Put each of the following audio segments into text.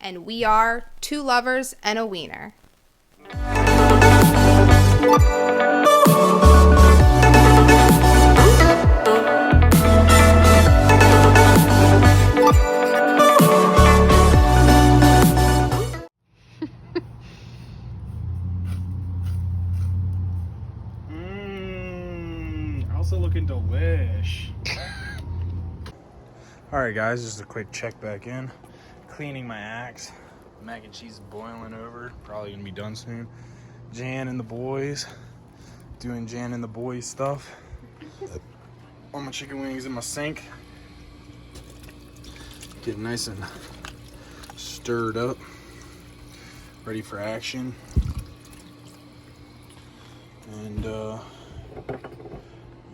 and we are Two Lovers and a Wiener. Also looking delish. Alright guys, just a quick check back in. Cleaning my axe. Mac and cheese is boiling over. Probably gonna be done soon. Jan and the boys. Doing Jan and the boys stuff. All my chicken wings in my sink. Getting nice and stirred up. Ready for action. And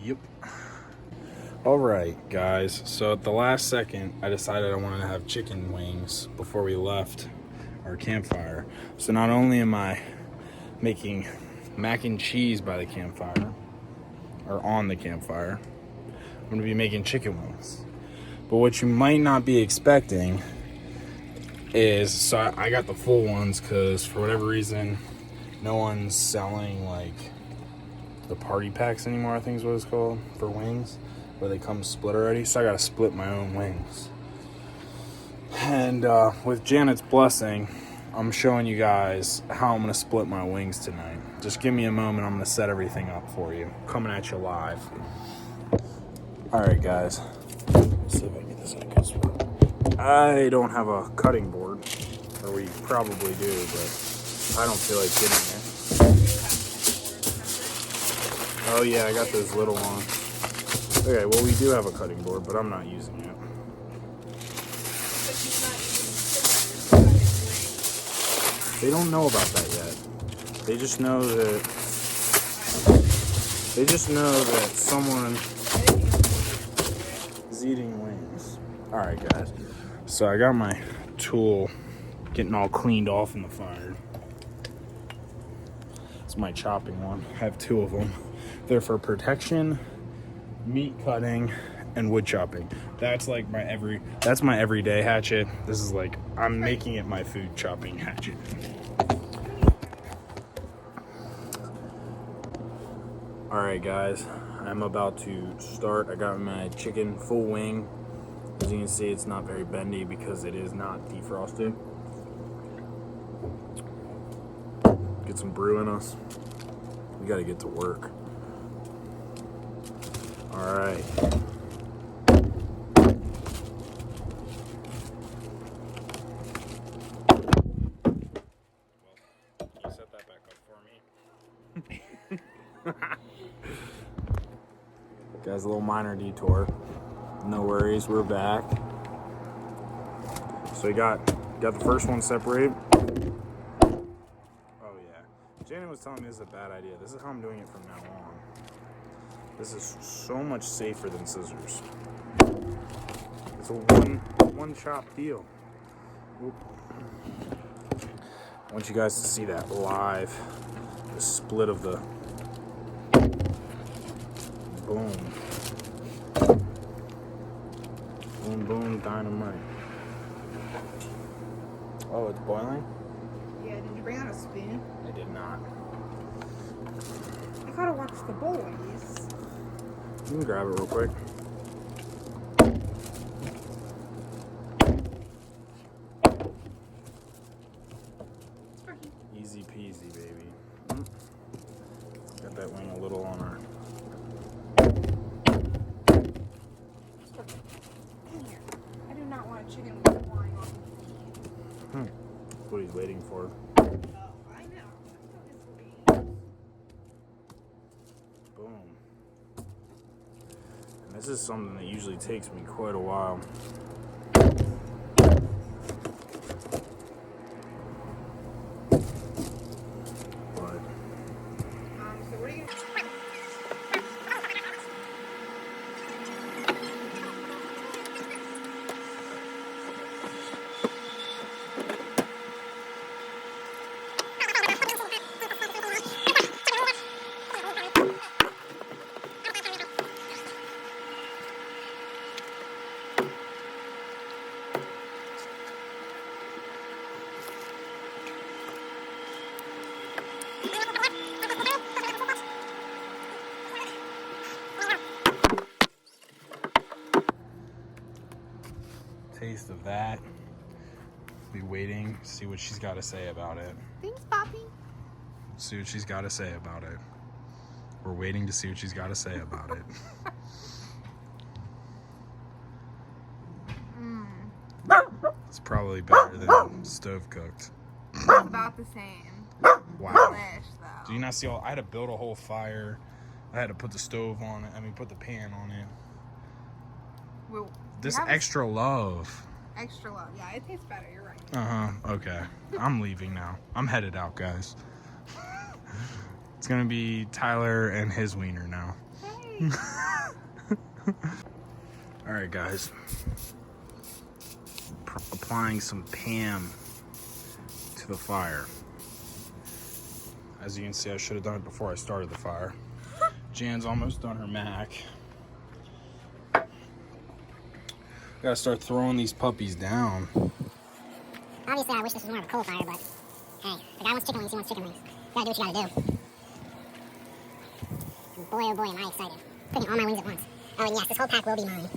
yep. Alright guys, so at the last second I decided I wanted to have chicken wings before we left our campfire. So not only am I making mac and cheese by the campfire, or on the campfire, I'm going to be making chicken wings. But what you might not be expecting is, so I got the full ones because for whatever reason no one's selling like the party packs anymore, I think is what it's called, for wings, where they come split already. So I gotta split my own wings. And with Janet's blessing, I'm showing you guys how I'm gonna split my wings tonight. Just give me a moment, I'm gonna set everything up for you. Coming at you live. Alright guys, let's see if I can get this in a good spot. I don't have a cutting board, or we probably do, but I don't feel like getting it. Oh yeah, I got those little ones. Okay, well we do have a cutting board, but I'm not using it. They don't know about that yet. They just know that someone is eating wings. Alright guys. So I got my tool getting all cleaned off in the fire. It's my chopping one. I have two of them. They're for protection, meat cutting, and wood chopping. That's like my everyday hatchet. This is like, I'm making it my food chopping hatchet. Alright guys, I'm about to start. I got my chicken full wing. As you can see, it's not very bendy because it is not defrosted. Get some brew in us. We gotta get to work. Alright. Can you set that back up for me? Guys, a little minor detour. No worries, we're back. So we got the first one separated. Oh yeah. Janet was telling me this is a bad idea. This is how I'm doing it from now on. This is so much safer than scissors. It's a one chop deal. Oop. I want you guys to see that live. The split of the boom. Boom, boom, dynamite. Oh, it's boiling? Yeah, did you bring out a spoon? I did not. I gotta watch the boys. You can grab it real quick. Easy peasy, baby. Got that wing a little on our... I do not want a chicken wing flying off. That's what he's waiting for. Oh, I know. Boom. And this is something that usually takes me quite a while. So what are you... that. Be waiting, see what she's got to say about it. Thanks, Poppy. See what she's got to say about it. We're waiting to see what she's got to say about it. It's probably better than stove cooked. It's about the same. Wow. Delish, though. Do you not see all? I had to build a whole fire. I had to put the stove on it. I mean, put the pan on it. Well, This you have extra love. extra love. Yeah, it tastes better. You're right. Okay. I'm leaving now. I'm headed out, guys. It's gonna be Tyler and his wiener now. Hey. All right, guys. Applying some Pam to the fire. As you can see, I should have done it before I started the fire. Jan's almost done her mac. Gotta start throwing these puppies down. Obviously, I wish this was more of a coal fire, but hey, the guy wants chicken wings, he wants chicken wings. You gotta do what you gotta do. And boy, oh boy, am I excited. Cooking all my wings at once. Oh, and yes, this whole pack will be mine.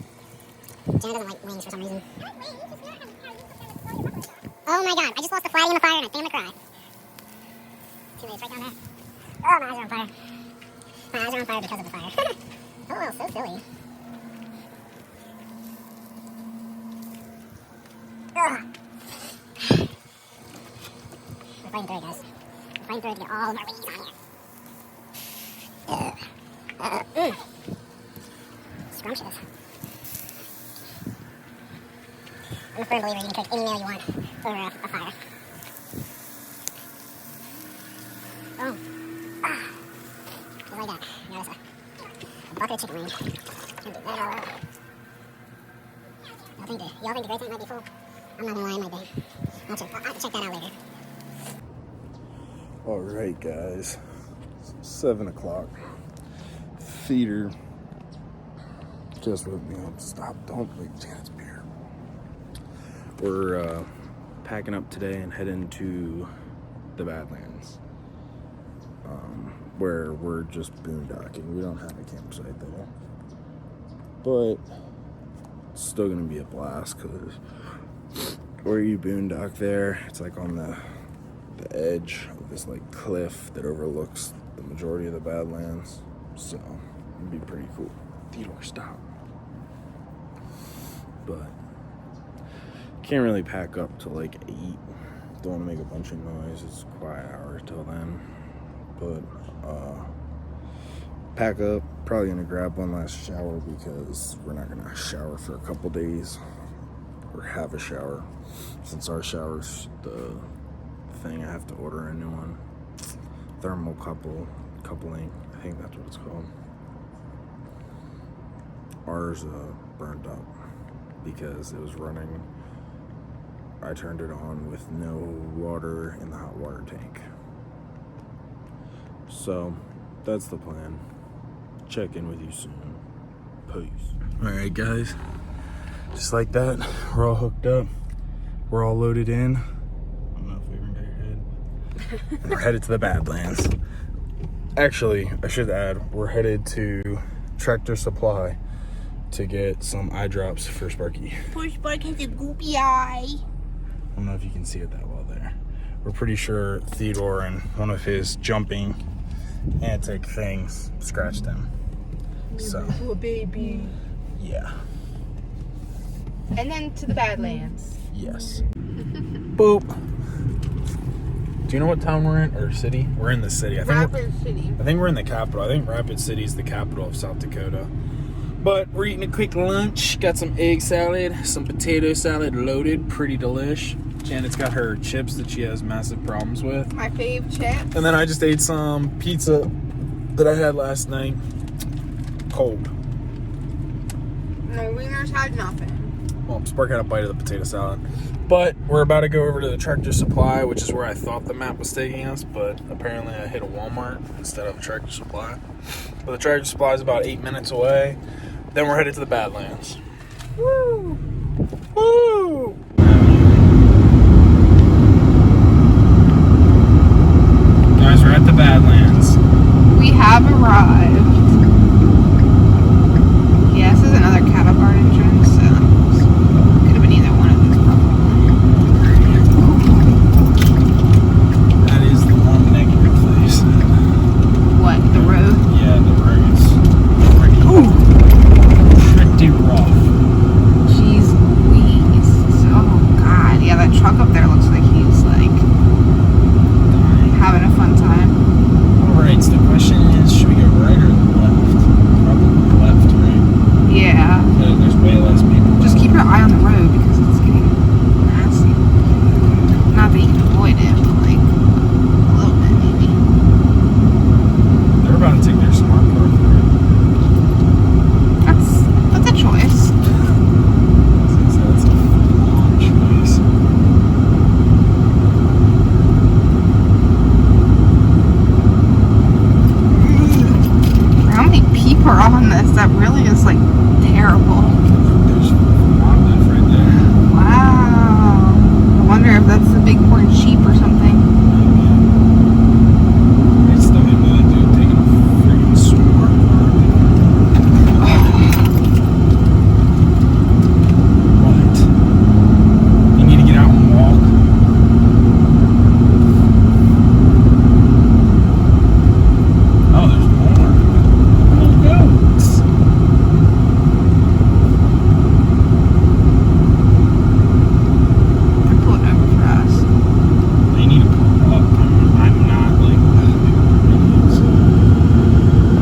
Jen doesn't like wings for some reason. Oh my god, I just lost the flagging in the fire and I think I'm gonna cry. 2 minutes right down there. Oh, my eyes are on fire. My eyes are on fire because of the fire. Oh, so silly. Ugh. We're fighting through it, guys. We're fighting through it to get all of our wings on here. Scrumptious. I'm a firm believer you can cook any meal you want over a fire. Oh. Ah. Just like that. Now there's a bucket of chicken wings. Can do that all out. Y'all think the gray tank might be full? I'm not gonna lie, it might be. I'll have to check that out later. All right, guys. 7 o'clock. Feeder. Just woke me up. Stop. Don't wake Janet's beer. We're packing up today and heading to the Badlands. Where we're just boondocking. We don't have a campsite there. But it's still gonna be a blast because where you boondock there, it's like on the edge of this like cliff that overlooks the majority of the Badlands. So it'd be pretty cool. Theodore, stop. But can't really pack up till like 8. Don't want to make a bunch of noise. It's a quiet hour till then. But pack up. Probably gonna grab one last shower because we're not gonna shower for a couple days or have a shower since our shower's the thing. I have to order a new one. Coupling. I think that's what it's called. Ours burned up because it was running. I turned it on with no water in the hot water tank. So that's the plan. Check in with you soon. Peace. Alright, guys. Just like that, we're all hooked up. We're all loaded in. I don't know if we even got your head. And we're headed to the Badlands. Actually, I should add, we're headed to Tractor Supply to get some eye drops for Sparky. Poor Sparky has a goopy eye. I don't know if you can see it that well there. We're pretty sure Theodore and one of his jumping antic things scratched him. So, Poor baby. yeah. And then to the Badlands. Yes. Boop. Do you know what town we're in? Or city? We're in the city. I think we're in the capital. I think Rapid City is the capital of South Dakota. But we're eating a quick lunch. Got some egg salad, some potato salad loaded. Pretty delish. Janet's got her chips that she has massive problems with. My fave chips. And then I just ate some pizza that I had last night. Cold. My wieners had nothing. Well, Spark had a bite of the potato salad. But we're about to go over to the Tractor Supply, which is where I thought the map was taking us, but apparently I hit a Walmart instead of a Tractor Supply. But the Tractor Supply is about 8 minutes away. Then we're headed to the Badlands. Woo! Woo! Guys, we're at the Badlands. We have arrived. Yeah, this is another cattle guard entrance, so could have been either one of those feeling is like terrible. There's wildlife right there. Wow. I wonder if that's the big horned sheep or something. It's the other dude taking a freaking sword. What? You need to get out and walk. Oh, there's more. Oh, goats. They're pulling over for us. They need to pull up. I'm not like idiots.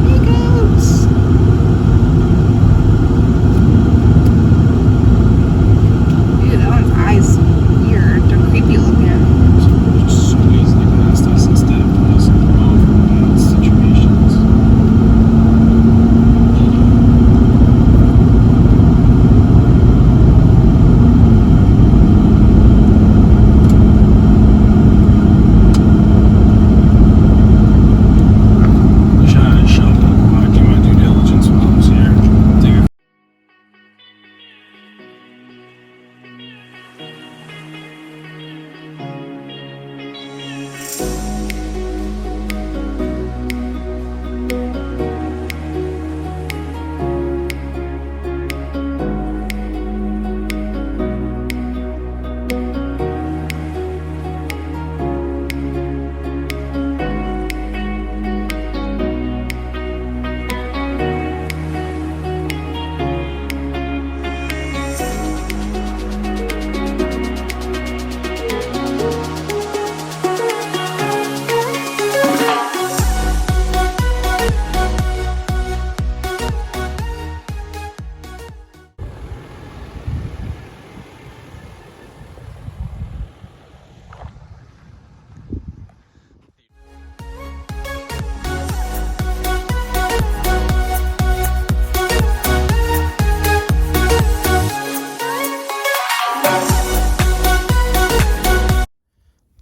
Hey, goats. Dude, that one's eyes weird. They're creepy looking. Just squeezing past us instead of us over bad situations. Wish I had a shovel. I'd do my due diligence while I was here. Take a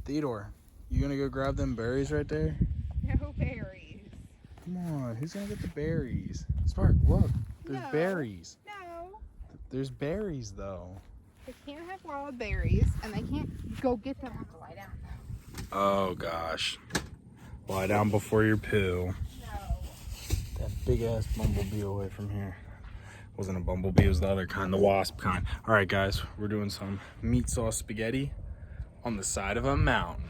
Theodore, you gonna go grab them berries right there? No berries. Come on, who's gonna get the berries? Spark, look, there's No. berries. No. There's berries though. They can't have wild berries, and they can't go get them. I have to lie down. Oh gosh. Lie down before your poo. No. That big ass bumblebee away from here. Wasn't a bumblebee, it was the other kind, the wasp kind. Alright guys, we're doing some meat sauce spaghetti on the side of a mountain.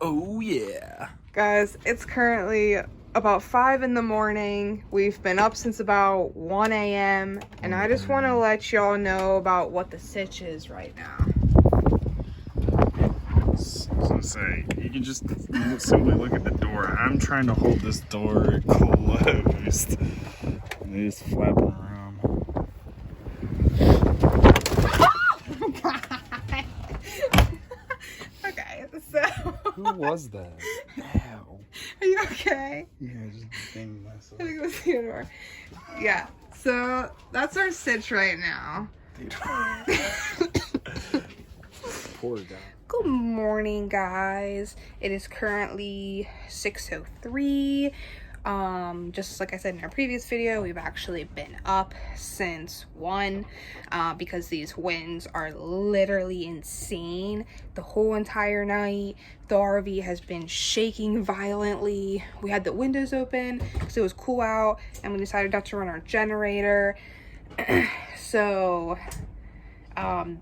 Oh yeah. Guys, it's currently about 5 in the morning. We've been up since about 1 a.m. and I just want to let y'all know about what the sitch is right now. I was gonna say, you can just simply look at the door. I'm trying to hold this door closed. And they just flapping around. Okay, so Who was that? Ow. are you okay? Yeah, just banged myself. I think it was Theodore. Yeah, so that's our sitch right now. Poor guy. Good morning, guys. It is currently 6:03. Just like I said in our previous video, we've actually been up since 1 because these winds are literally insane. The whole entire night, the RV has been shaking violently. We had the windows open because it was cool out, and we decided not to run our generator. So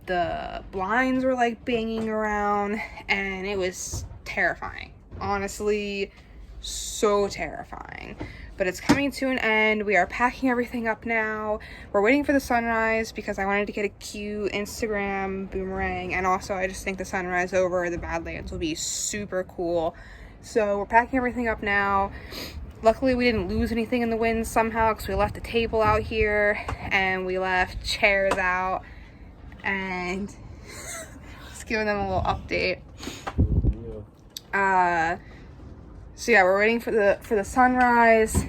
the blinds were like banging around, and it was terrifying. Honestly, so terrifying. But it's coming to an end. We are packing everything up now. We're waiting for the sunrise because I wanted to get a cute Instagram boomerang, and also I just think the sunrise over the Badlands will be super cool. So we're packing everything up now. Luckily we didn't lose anything in the wind somehow, because we left the table out here and we left chairs out, and just giving them a little update. So yeah, we're waiting for the sunrise,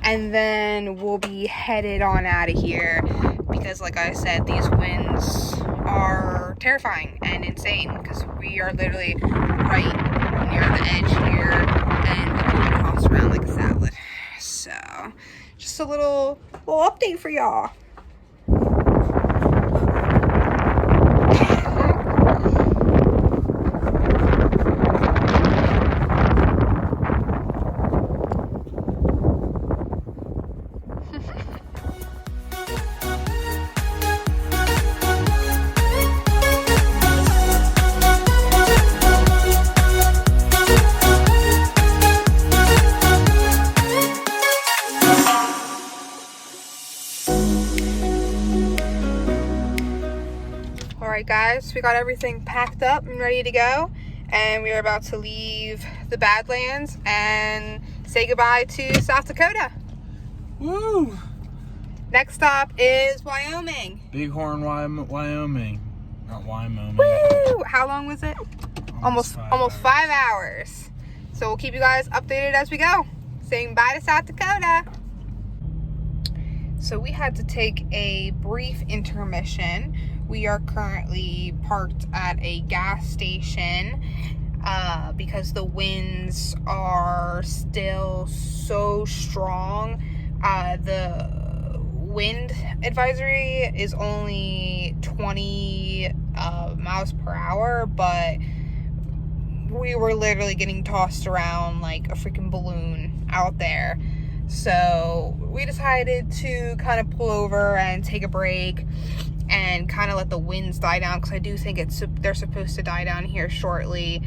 and then we'll be headed on out of here because, like I said, these winds are terrifying and insane because we are literally right near the edge here, and the wind toss around like a salad. So So just a little update for y'all. Alright guys, we got everything packed up and ready to go, and we are about to leave the Badlands and say goodbye to South Dakota. Woo! Next stop is Wyoming. Bighorn, Wyoming. Not Wyoming. Woo! How long was it? Almost 5 5 hours. So we'll keep you guys updated as we go. Saying bye to South Dakota. So we had to take a brief intermission. We are currently parked at a gas station because the winds are still so strong. The wind advisory is only 20 miles per hour, but we were literally getting tossed around like a freaking balloon out there. So we decided to kind of pull over and take a break and kind of let the winds die down, because I do think they're supposed to die down here shortly.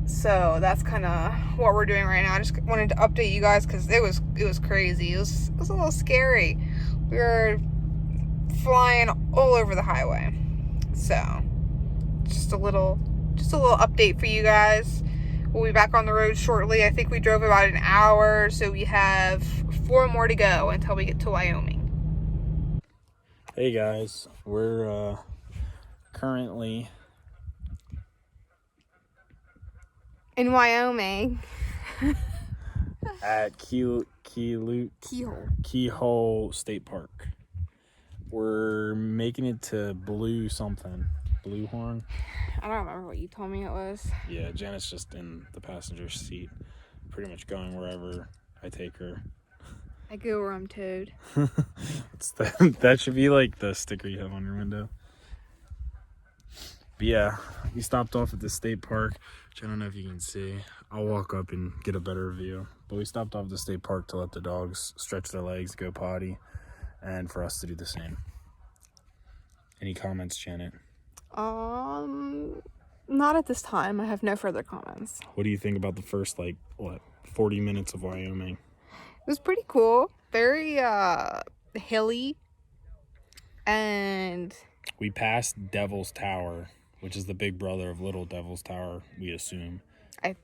So that's kind of what we're doing right now. I just wanted to update you guys because it was crazy. It was a little scary. We were flying all over the highway. So just a little update for you guys. We'll be back on the road shortly. I think we drove about an hour, so we have 4 more to go until we get to Wyoming. Hey guys, we're currently in Wyoming at Keyhole State Park. We're making it to Blue Horn. I don't remember what you told me it was. Yeah, Janet's just in the passenger seat, pretty much going wherever I take her. I go where I'm towed. That should be like the sticker you have on your window. But yeah, we stopped off at the state park, which I don't know if you can see. I'll walk up and get a better view. But we stopped off at the state park to let the dogs stretch their legs, go potty, and for us to do the same. Any comments, Janet? Not at this time. I have no further comments. What do you think about the first 40 minutes of Wyoming? It was pretty cool. Very hilly. And we passed Devil's Tower, which is the big brother of Little Devil's Tower, we assume. I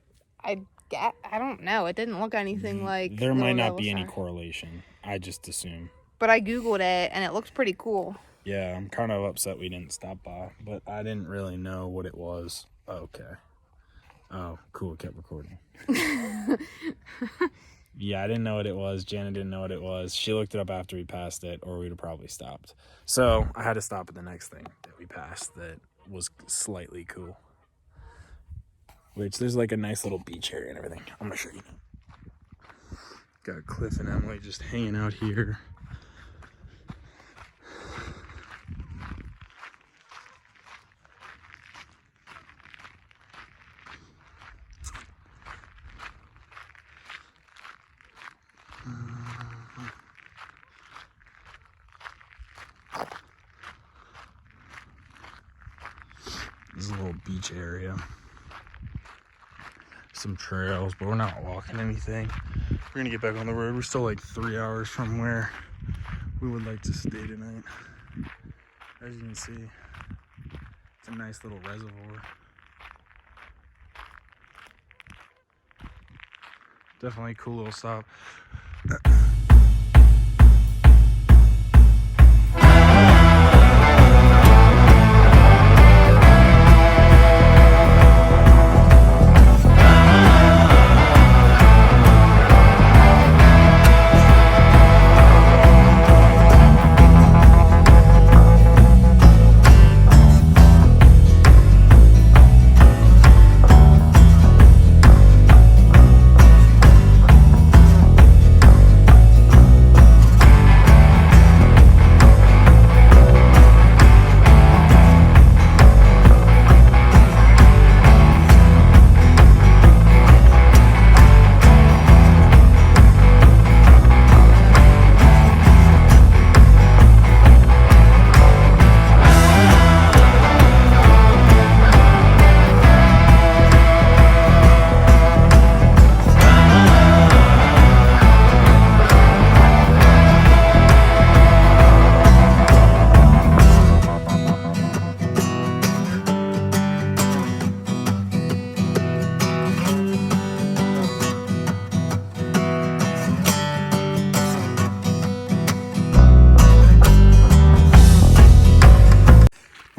don't know. It didn't look anything like there might not be Devil's any Tower. Correlation. I just assume. But I Googled it and it looks pretty cool. Yeah, I'm kind of upset we didn't stop by, but I didn't really know what it was. Okay. Oh, cool. It kept recording. Yeah, I didn't know what it was. Janet didn't know what it was. She looked it up after we passed it, or we'd have probably stopped. So I had to stop at the next thing that we passed that was slightly cool. Which there's like a nice little beach area and everything. I'm going to show you. Got Cliff and Emily just hanging out here. This is a little beach area. Some trails, but we're not walking anything. We're gonna get back on the road. We're still like 3 hours from where we would like to stay tonight. As you can see, it's a nice little reservoir. Definitely a cool little stop.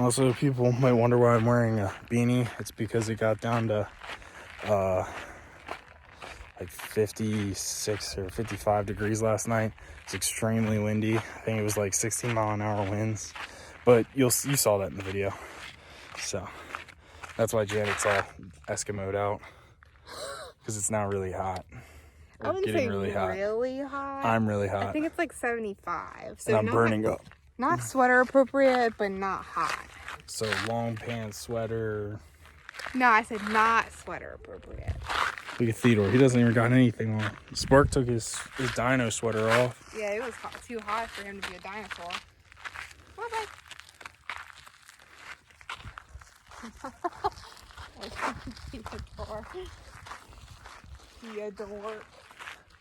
Also, people might wonder why I'm wearing a beanie. It's because it got down to like 56 or 55 degrees last night. It's extremely windy. I think it was like 16-mile-an-hour winds. But you saw that in the video. So that's why Janet's all Eskimo'd out. Because it's now really hot. I wouldn't say really hot. I'm really hot. I think it's like 75. So and I'm burning up. Not sweater appropriate, but not hot. So long pants, sweater. No, I said not sweater appropriate. Look at Theodore. He doesn't even got anything on. Spark took his dino sweater off. Yeah, it was too hot for him to be a dinosaur. Bye-bye.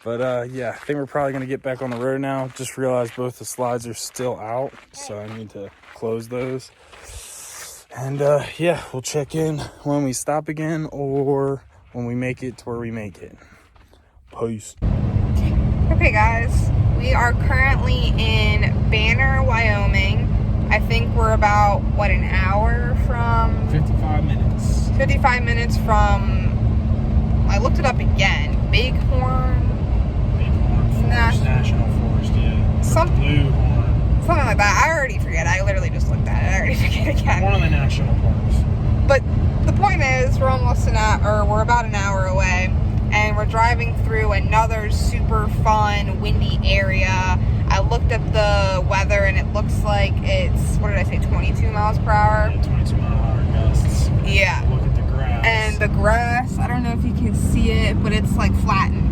But yeah, I think we're probably gonna get back on the road now. Just realized both the slides are still out, so I need to close those. And yeah, we'll check in when we stop again or when we make it to where we make it. Peace. Okay guys, we are currently in Banner, Wyoming. I think we're about, what, an hour from... 55 minutes. 55 minutes from... I looked it up again. Bighorn Forest, National Forest, yeah. Blue Horn. Something like that. I already forget. I literally just looked at it. I already forget again. One of the national parks. But the point is, we're we're about an hour away, and we're driving through another super fun, windy area. I looked at the weather, and it looks like it's, what did I say, 22 miles per hour? Yeah, 22-mile-an-hour gusts. Yeah. Look at the grass. And the grass, I don't know if you can see it, but it's like flattened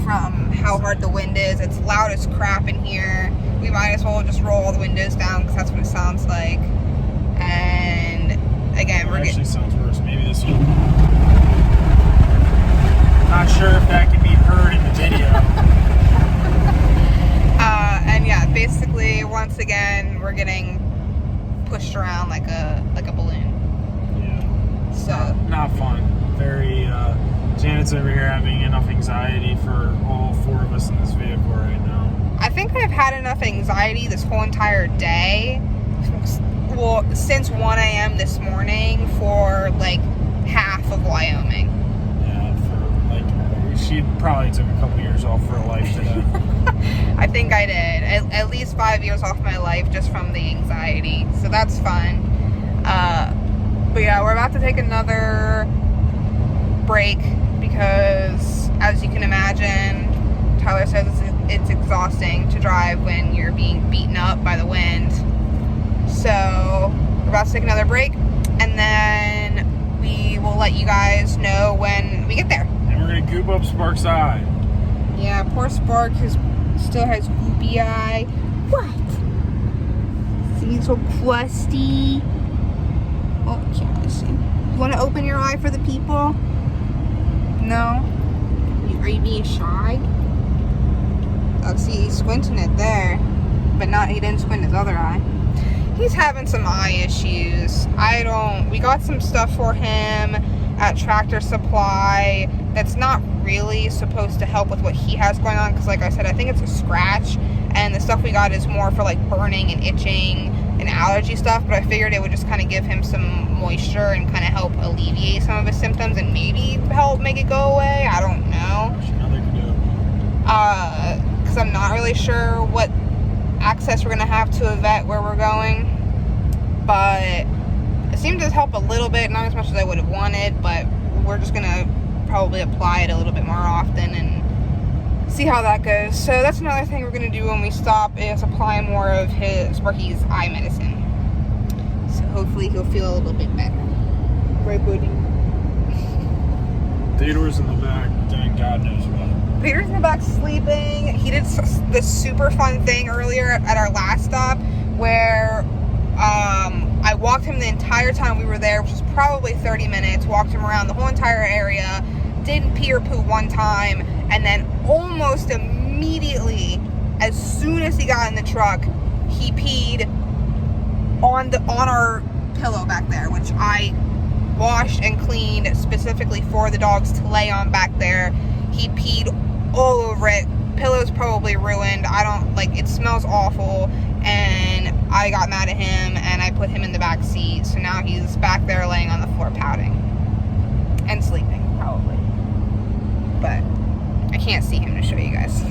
from how hard the wind is. It's loud as crap in here. We might as well just roll all the windows down because that's what it sounds like. And again, it actually sounds worse. Maybe this one. Not sure if that can be heard in the video. And yeah, basically, once again, we're getting pushed around like a balloon. Yeah. So not fun. Very. Janet's over here having enough anxiety for all four of us in this vehicle right now. I think I've had enough anxiety this whole entire day. Well, since 1 a.m. this morning for like half of Wyoming. Yeah, for like, she probably took a couple years off her life today. I think I did. At least 5 years off my life just from the anxiety. So that's fun. But yeah, we're about to take another break because, as you can imagine, Tyler says it's exhausting to drive when you're being beaten up by the wind. So we're about to take another break, and then we will let you guys know when we get there. And we're gonna goop up Spark's eye. Yeah, poor Spark still has goopy eye. What? See, so crusty. Oh, can't listen. You want to open your eye for the people? No? Are you being shy? Oh, see, he's squinting it there, but he didn't squint his other eye. He's having some eye issues. We got some stuff for him at Tractor Supply that's not really supposed to help with what he has going on, because like I said, I think it's a scratch, and the stuff we got is more for like burning and itching and allergy stuff, but I figured it would just kind of give him some moisture and kind of help alleviate some of his symptoms and maybe help make it go away. I don't know. Because I'm not really sure what access we're going to have to a vet where we're going, but it seemed to help a little bit, not as much as I would have wanted, but we're just going to probably apply it a little bit more often and see how that goes. So that's another thing we're going to do when we stop, is apply more of Sparky's eye medicine. So hopefully he'll feel a little bit better. Right, buddy? Theodore's in the back doing God knows what. Peter's in the back sleeping. He did this super fun thing earlier at our last stop where I walked him the entire time we were there, which was probably 30 minutes, walked him around the whole entire area, didn't pee or poo one time, and then almost immediately, as soon as he got in the truck, he peed on our pillow back there, which I washed and cleaned specifically for the dogs to lay on back there. He peed all over it. Pillow's probably ruined. It smells awful, and I got mad at him and I put him in the back seat. So now he's back there laying on the floor pouting and sleeping probably. But I can't see him to show you guys.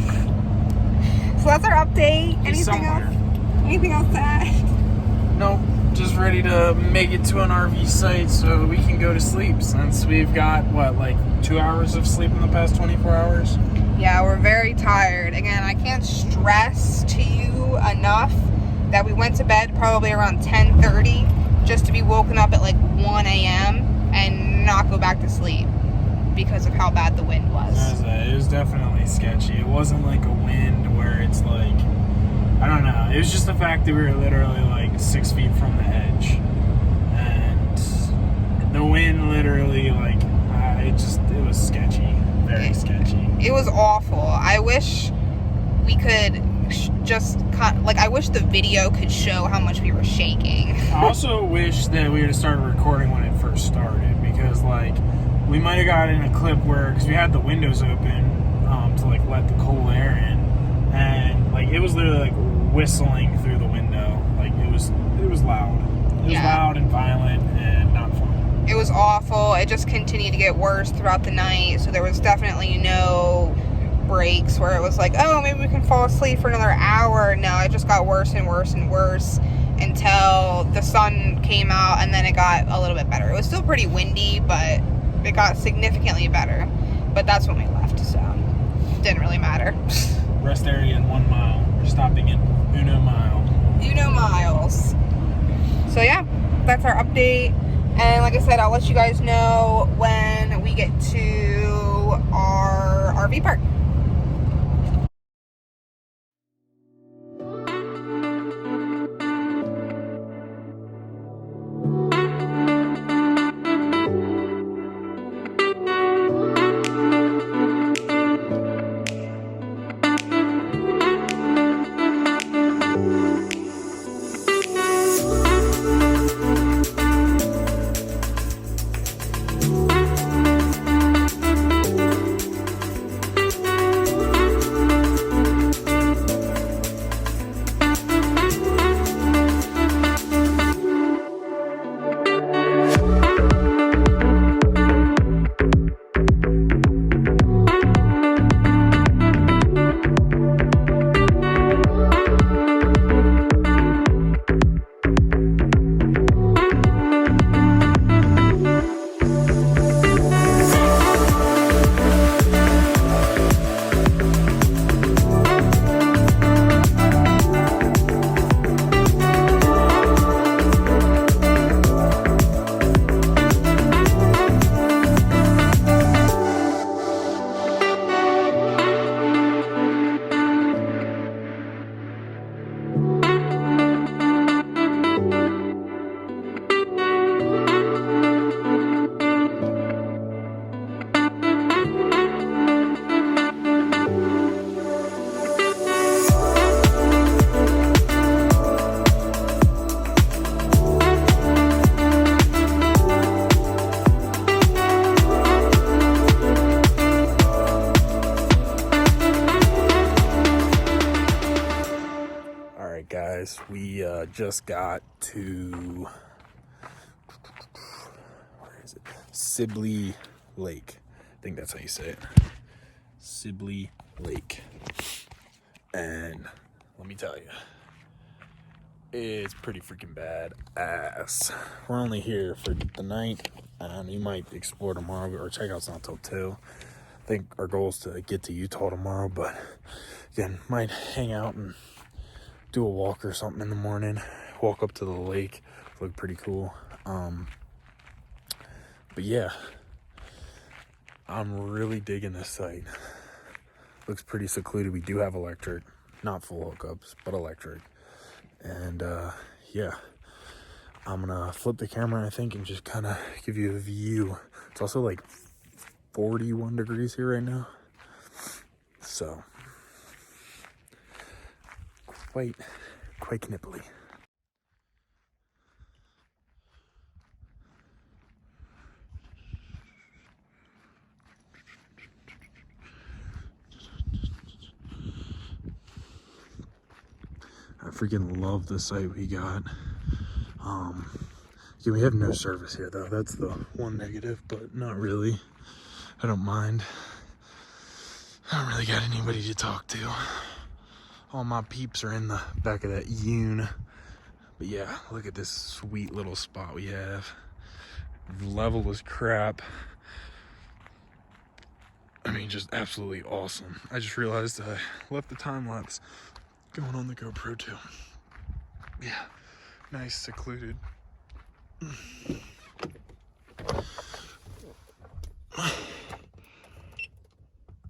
So that's our update. Anything else? Anything else to add? Nope. Just ready to make it to an RV site so we can go to sleep, since we've got, what, like 2 hours of sleep in the past 24 hours? Yeah, we're very tired. Again, I can't stress to you enough that we went to bed probably around 10:30 just to be woken up at like 1 a.m. and not go back to sleep because of how bad the wind was. It was definitely sketchy. It wasn't like a wind where it's like, I don't know. It was just the fact that we were literally like 6 feet from the edge, and the wind literally like it was sketchy, very sketchy. It was awful. I wish we could I wish the video could show how much we were shaking. I also wish that we had started recording when it first started, because like we might have gotten a clip where, because we had the windows open to like let the cool air in, and like it was literally like whistling through the window. Like it was loud. It was loud and violent and not fun. It was awful. It just continued to get worse throughout the night. So there was definitely no breaks where it was like, oh, maybe we can fall asleep for another hour. No, it just got worse and worse and worse until the sun came out, and then it got a little bit better. It was still pretty windy, but it got significantly better. But that's when we left, so it didn't really matter. Rest area in 1 mile. We're stopping in Uno Mile. Uno Miles. So yeah, that's our update. And like I said, I'll let you guys know when we get to our RV park. We just got to, where is it? Sibley Lake. I think that's how you say it. Sibley Lake. And let me tell you, it's pretty freaking bad ass. We're only here for the night, and we might explore tomorrow. Our checkout's not till 2. I think our goal is to get to Utah tomorrow, but again, might hang out and do a walk or something in the morning. Walk up to the lake. Look pretty cool. But yeah, I'm really digging this site. Looks pretty secluded. We do have electric, not full hookups, but electric. And yeah, I'm gonna flip the camera, I think, and just kind of give you a view. It's also like 41 degrees here right now, so quite knipply. freaking love the site we got. Yeah, we have no service here though. That's the one negative, but not really. I don't mind. I don't really got anybody to talk to. All my peeps are in the back of that Yoon. But yeah, look at this sweet little spot we have. Level as crap. I mean, just absolutely awesome. I just realized I left the time lapse going on the GoPro too. Yeah, nice, secluded.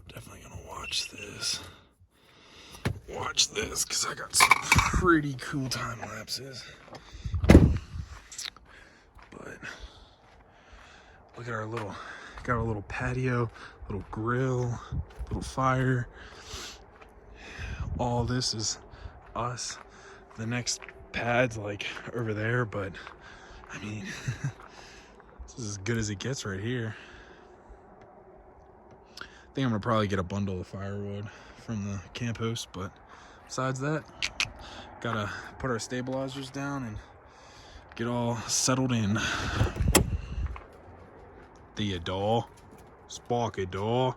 Definitely gonna watch this. Watch this, because I got some pretty cool time lapses. But look at our little, got our little patio, little grill, little fire. All this is us. The next pad's like over there, but I mean, this is as good as it gets right here. I think I'm gonna probably get a bundle of firewood from the camp host, but besides that, gotta put our stabilizers down and get all settled in. The door, sparky door.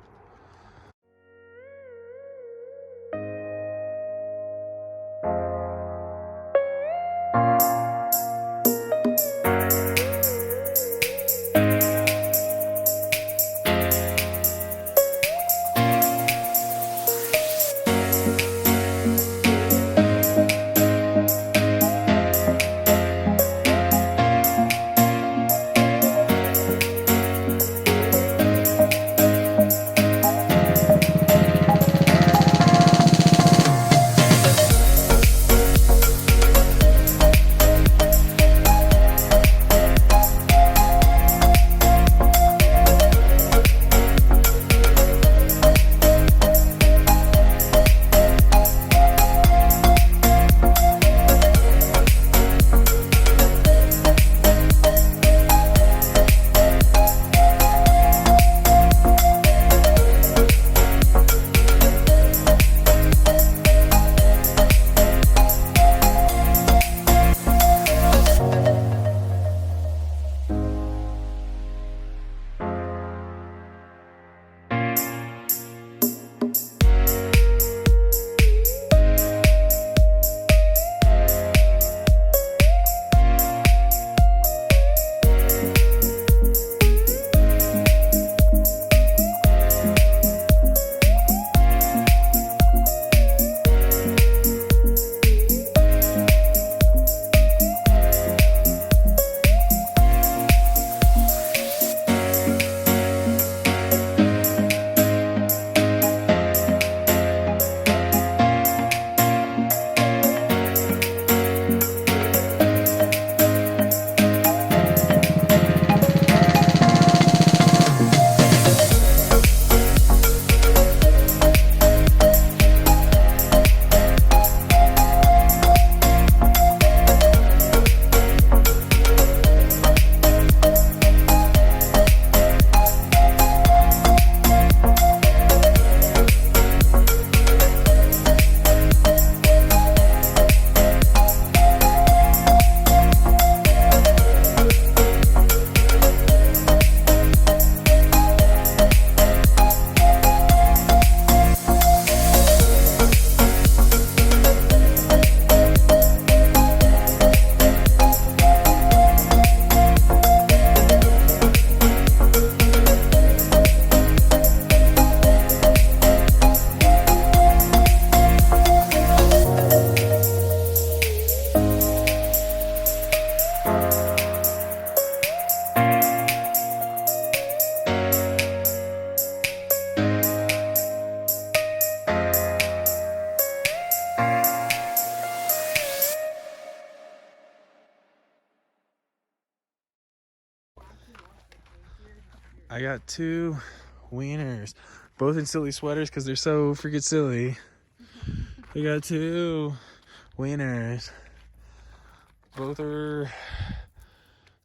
I got two wieners, both in silly sweaters because they're so freaking silly. I got two wieners. Both are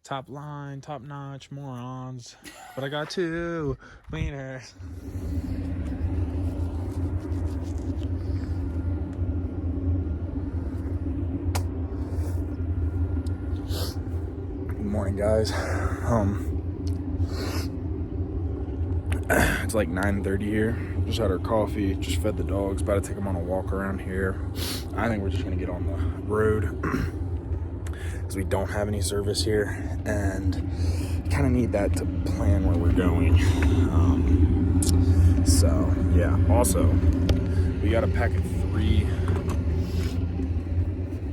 top line, top notch morons, but I got two wieners. guys. It's like 9:30 here. Just had our coffee, just fed the dogs, about to take them on a walk around here. I think we're just gonna get on the road because we don't have any service here and kind of need that to plan where we're going. So yeah, also we got a pack of 3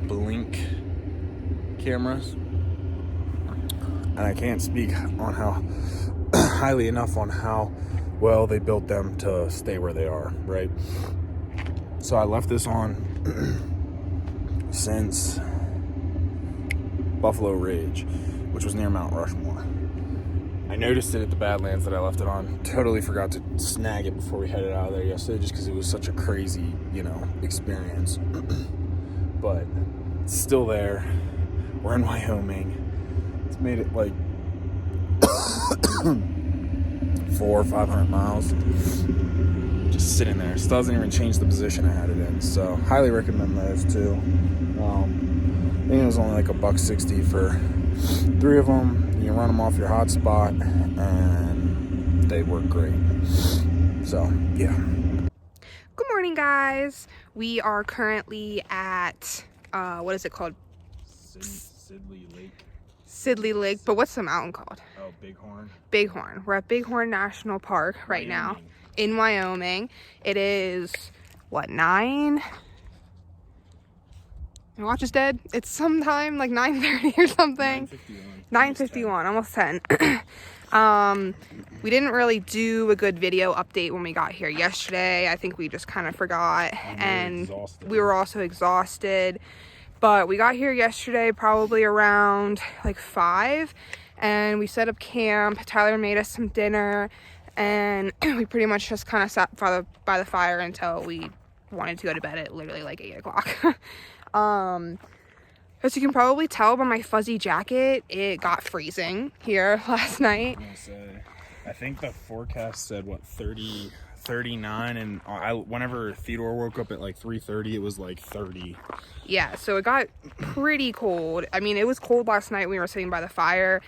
Blink cameras, and I can't speak on how highly enough on how well they built them to stay where they are, right? So I left this on since Buffalo Ridge, which was near Mount Rushmore. I noticed it at the Badlands that I left it on. Totally forgot to snag it before we headed out of there yesterday, just because it was such a crazy, experience. But it's still there. We're in Wyoming. It's made it like 400 or 500 miles. Just sitting there. Still hasn't even changed the position I had it in. So highly recommend those too. I think it was only like $1.60 for 3 of them. You can run them off your hotspot, and they work great. So yeah. Good morning, guys. We are currently at what is it called? Sidley Lake. Sidley Lake, but what's the mountain called? Oh, Bighorn. Bighorn. We're at Bighorn National Park right now in Wyoming. It is what, 9? My watch is dead. It's sometime like 9:30 or something. 9:51, almost 10. We didn't really do a good video update when we got here yesterday. I think we just kind of forgot, and we were also exhausted. But we got here yesterday probably around like 5, and we set up camp. Tyler made us some dinner, and we pretty much just kind of sat by the fire until we wanted to go to bed at literally like 8 o'clock. As you can probably tell by my fuzzy jacket, it got freezing here last night. I think the forecast said, 30, 39, and whenever Theodore woke up at like 3:30, it was like 30. Yeah, so it got pretty cold. I mean, it was cold last night when we were sitting by the fire.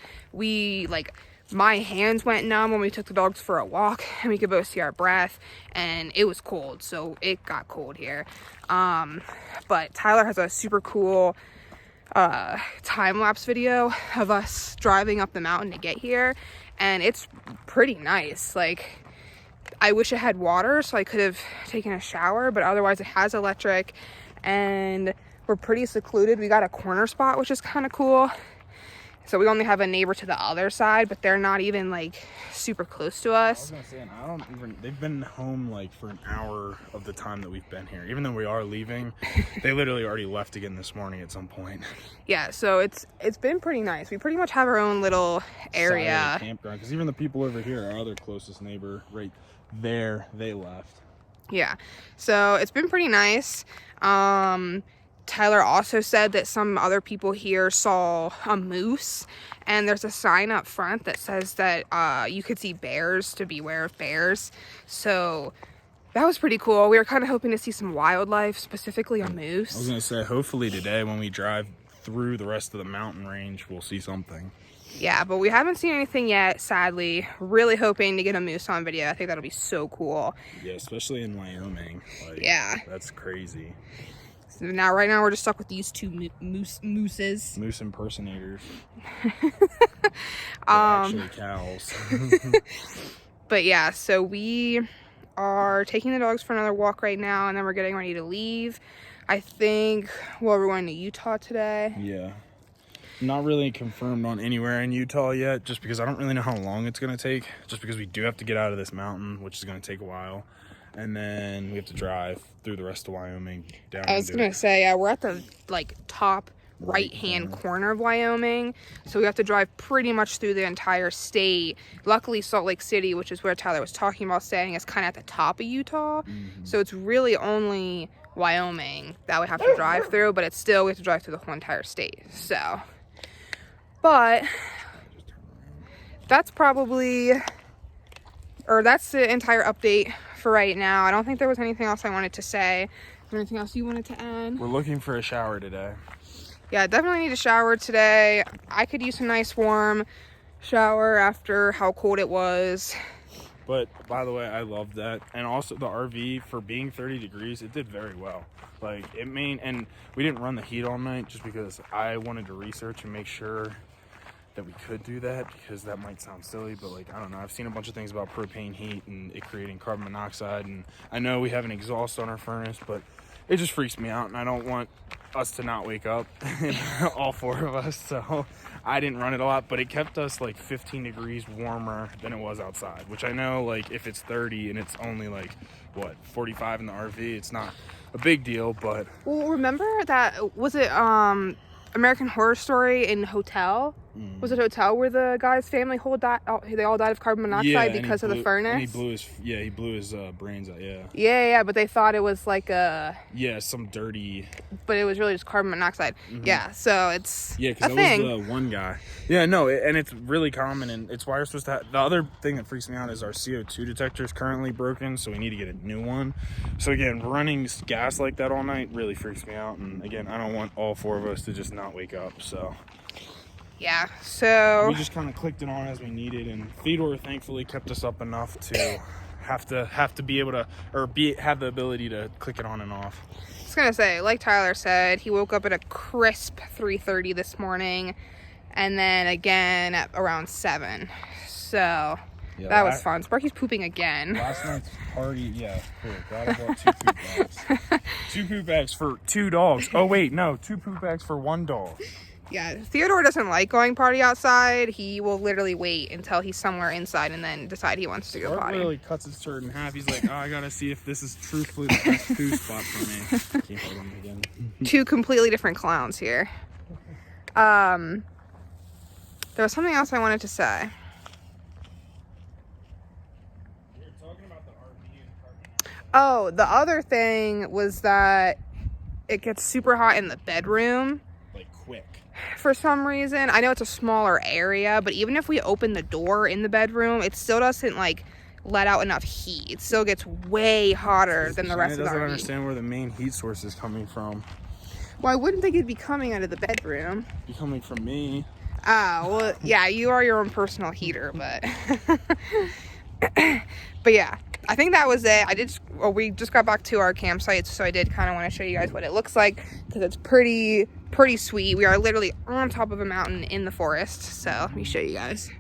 My hands went numb when we took the dogs for a walk, and we could both see our breath, and it was cold, so it got cold here. But Tyler has a super cool time-lapse video of us driving up the mountain to get here, and it's pretty nice. Like, I wish it had water so I could have taken a shower, but otherwise it has electric, and we're pretty secluded. We got a corner spot, which is kind of cool. So we only have a neighbor to the other side, but they're not even like super close to us. I was gonna say, they've been home like for an hour of the time that we've been here. Even though we are leaving, they literally already left again this morning at some point. Yeah, so it's been pretty nice. We pretty much have our own little area. Campground, because even the people over here, our other closest neighbor right there, they left. Yeah, so it's been pretty nice. Tyler also said that some other people here saw a moose, and there's a sign up front that says that you could see bears, to beware of bears. So that was pretty cool. We were kind of hoping to see some wildlife, specifically a moose. I was gonna say, hopefully today when we drive through the rest of the mountain range, we'll see something. Yeah, but we haven't seen anything yet, sadly. Really hoping to get a moose on video. I think that'll be so cool. Yeah, especially in Wyoming. Yeah. That's crazy. So right now we're just stuck with these 2 mooses. Moose impersonators. They're actually cows. But yeah, so we are taking the dogs for another walk right now, and then we're getting ready to leave. I think, we're going to Utah today. Yeah. Not really confirmed on anywhere in Utah yet, just because I don't really know how long it's going to take. Just because we do have to get out of this mountain, which is going to take a while. And then we have to drive through the rest of Wyoming down. I was going to say, we're at the top right-hand corner of Wyoming. So we have to drive pretty much through the entire state. Luckily, Salt Lake City, which is where Tyler was talking about staying, is kind of at the top of Utah. Mm-hmm. So it's really only Wyoming that we have to drive through, but it's still, we have to drive through the whole entire state. So, but that's that's the entire update for right now. I don't think there was anything else I wanted to say. Is there anything else you wanted to add? We're looking for a shower today. Yeah, definitely need a shower today. I could use a nice warm shower after how cold it was. But by the way, I love that. And also the RV, for being 30 degrees, it did very well. Like, and we didn't run the heat all night just because I wanted to research and make sure that we could do that, because that might sound silly, but like, I don't know, I've seen a bunch of things about propane heat and it creating carbon monoxide, and I know we have an exhaust on our furnace, but it just freaks me out, and I don't want us to not wake up, all four of us. So I didn't run it a lot, but it kept us like 15 degrees warmer than it was outside, which I know, like, if it's 30 and it's only like, what, 45 in the RV, it's not a big deal. But well, remember that, was it American Horror Story in Hotel? Was it Hotel where the guy's family they all died of carbon monoxide because of the furnace? And he blew his brains out. Yeah, but they thought it was like some dirty, but it was really just carbon monoxide. Yeah, so it's because that was the one guy. And it's really common, and it's why we're supposed to have. The other thing that freaks me out is our CO2 detector is currently broken, so we need to get a new one. So again, running gas like that all night really freaks me out, and again, I don't want all four of us to just not wake up. So yeah, so we just kind of clicked it on as we needed, and Fedor thankfully kept us up enough to have to be able to, or have the ability to click it on and off. I was gonna say, like Tyler said, he woke up at a crisp 3:30 this morning, and then again at around 7. So that was fun. Sparky's pooping again. Last night's party, cool. Glad I bought 2 poop bags. 2 poop bags for 2 dogs. Oh wait, no, 2 poop bags for 1 dog. Yeah, Theodore doesn't like going potty outside. He will literally wait until he's somewhere inside and then decide he wants to go potty. He literally cuts his shirt in half. He's like, oh, I gotta see if this is truthfully the best poo spot for me. Can't hold him again. 2 completely different clowns here. There was something else I wanted to say. We were talking about the RV and carbon. Oh, the other thing was that it gets super hot in the bedroom. Like, quick. For some reason. I know it's a smaller area, but even if we open the door in the bedroom, it still doesn't like let out enough heat. It still gets way hotter than the rest of the RV. I don't understand where the main heat source is coming from. Well, I wouldn't think it'd be coming out of the bedroom. It'd be coming from me. Oh, well, yeah, you are your own personal heater, but but yeah, I think that was it. We just got back to our campsite, so I did kind of want to show you guys what it looks like, because it's pretty sweet. We are literally on top of a mountain in the forest, so let me show you guys.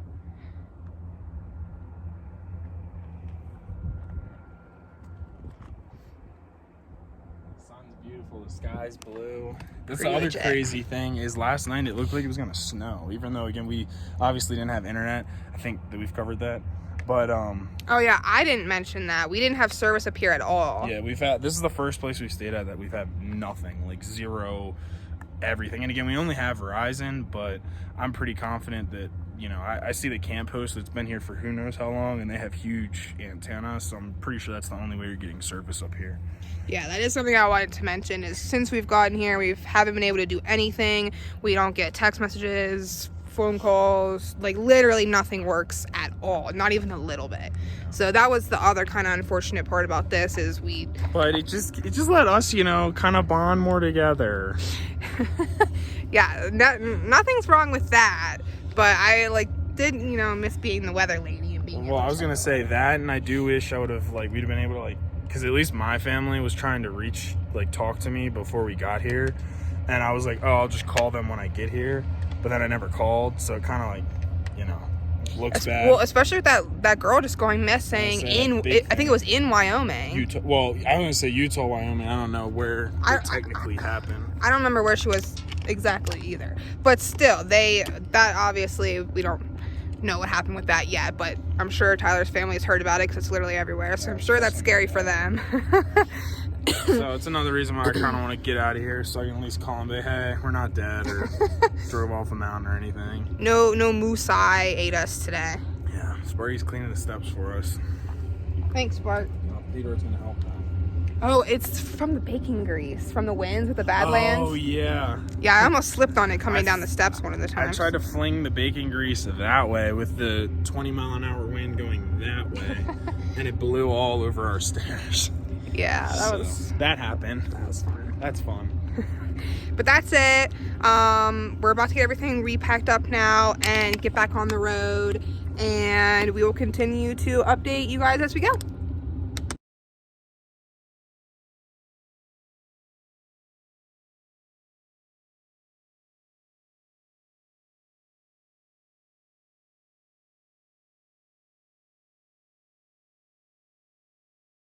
The sun's beautiful, the sky's blue. That's Pretty the other legit. Crazy thing is last night it looked like it was gonna snow, even though, again, we obviously didn't have internet. I think that we've covered that. But oh yeah, I didn't mention that. We didn't have service up here at all. Yeah, this is the first place we stayed at that we've had nothing, like zero everything. And again, we only have Verizon, but I'm pretty confident that, I see the camp host that's been here for who knows how long, and they have huge antennas, so I'm pretty sure that's the only way you're getting service up here. Yeah, that is something I wanted to mention, is since we've gotten here, we haven't been able to do anything. We don't get text messages, phone calls, like literally nothing works at all, not even a little bit. So that was the other kind of unfortunate part about this, is but it just let us, kind of bond more together. Yeah, nothing's wrong with that, but I did miss being the weather lady and being I was gonna say that, and I do wish I would have we'd have been able to because at least my family was trying to talk to me before we got here, and I was like, oh, I'll just call them when I get here. But then I never called, so it kind of looks bad. Well, especially with that girl just going missing I think it was in Wyoming. Utah. Well, I was gonna say Utah, Wyoming. I don't know where it technically happened. I don't remember where she was exactly either. But still, that obviously we don't know what happened with that yet. But I'm sure Tyler's family has heard about it because it's literally everywhere. So I'm sure that's scary for them. So it's another reason why I kind of want to get out of here, so I can at least call them, hey, we're not dead, or drove off a mountain or anything. No moose eye ate us today. Yeah, Sparky's cleaning the steps for us. Thanks, Bart. Peter's gonna help now. Oh, it's from the baking grease, from the winds with the Badlands. Oh, yeah. Yeah, I almost slipped on it coming down the steps one of the times. I tried to fling the baking grease that way with the 20-mile-an-hour wind going that way, and it blew all over our stairs. Yeah, that happened. That was fun. That's fun. But that's it. We're about to get everything repacked up now and get back on the road, and we will continue to update you guys as we go.